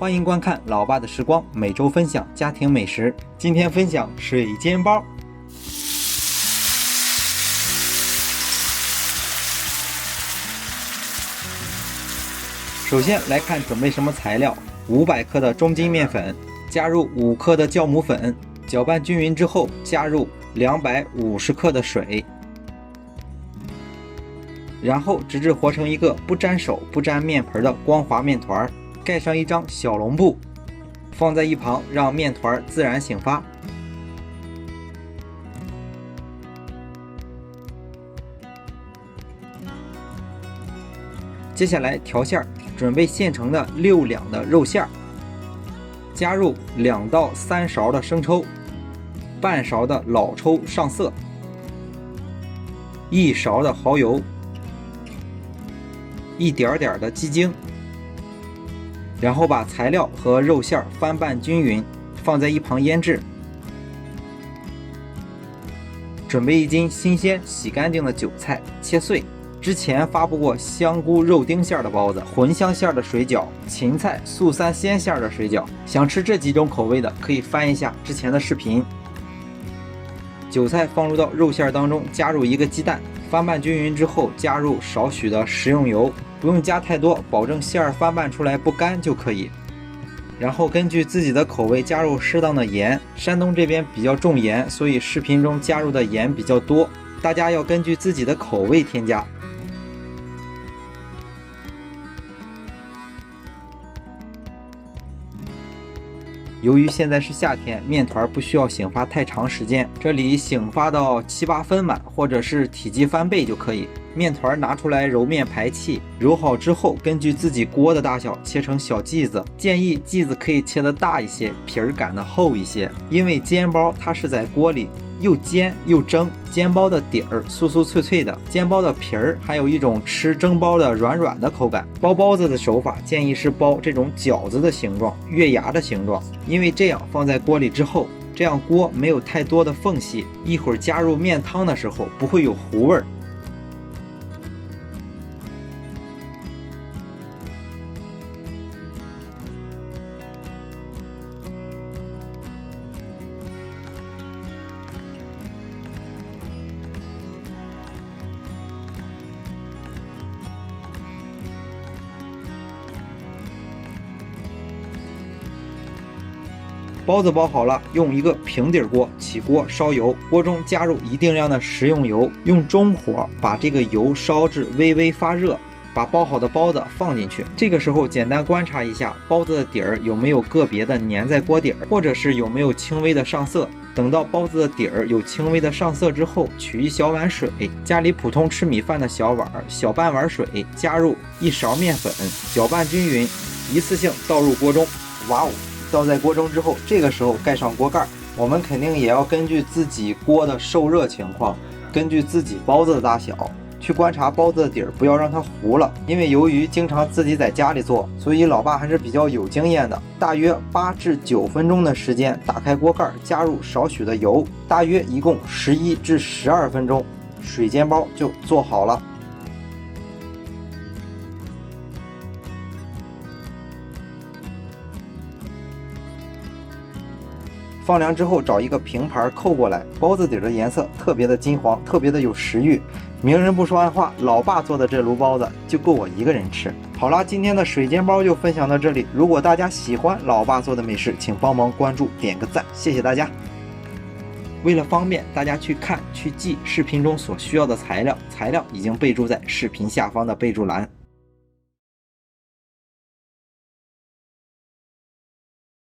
欢迎观看老爸的时光，每周分享家庭美食。今天分享水煎包。首先来看准备什么材料：500克的中筋面粉，加入5克的酵母粉，搅拌均匀之后，加入250克的水，然后直至和成一个不沾手不沾面盆的光滑面团，盖上一张小笼布，放在一旁让面团自然醒发。接下来调馅，准备现成的6两的肉馅，加入2到3勺的生抽，半勺的老抽上色，1勺的蚝油，一点点的鸡精，然后把材料和肉馅翻拌均匀，放在一旁腌制。准备1斤新鲜洗干净的韭菜，切碎。之前发布过香菇肉丁馅的包子、茴香馅的水饺、芹菜素3鲜馅的水饺，想吃这几种口味的可以翻一下之前的视频。韭菜放入到肉馅当中，加入1个鸡蛋，翻拌均匀之后加入少许的食用油，不用加太多，保证馅翻拌出来不干就可以。然后根据自己的口味加入适当的盐，山东这边比较重盐，所以视频中加入的盐比较多，大家要根据自己的口味添加。由于现在是夏天，面团不需要醒发太长时间，这里醒发到7、8分满，或者是体积翻倍就可以。面团拿出来揉面排气，揉好之后，根据自己锅的大小切成小剂子，建议剂子可以切得大一些，皮儿擀得厚一些，因为煎包它是在锅里又煎又蒸，煎包的底儿酥酥脆脆的，煎包的皮儿还有一种吃蒸包的软软的口感。包包子的手法建议是包这种饺子的形状、月牙的形状，因为这样放在锅里之后，这样锅没有太多的缝隙，一会儿加入面汤的时候不会有糊味儿。包子包好了，用一个平底锅起锅烧油，锅中加入一定量的食用油，用中火把这个油烧至微微发热，把包好的包子放进去。这个时候简单观察一下包子的底儿有没有个别的粘在锅底儿，或者是有没有轻微的上色。等到包子的底儿有轻微的上色之后，取1小碗水，家里普通吃米饭的小碗，小半碗水，加入1勺面粉，搅拌均匀，一次性倒入锅中。哇哦！倒在锅中之后，这个时候盖上锅盖。我们肯定也要根据自己锅的受热情况，根据自己包子的大小去观察包子的底儿，不要让它糊了。因为由于经常自己在家里做，所以老爸还是比较有经验的。大约8至9分钟的时间，打开锅盖，加入少许的油，大约一共11至12分钟，水煎包就做好了。放凉之后找一个平盘扣过来，包子底的颜色特别的金黄，特别的有食欲。明人不说暗话，老爸做的这炉包子就够我一个人吃。好啦，今天的水煎包就分享到这里。如果大家喜欢老爸做的美食，请帮忙关注点个赞，谢谢大家。为了方便大家去看去记视频中所需要的材料，材料已经备注在视频下方的备注栏。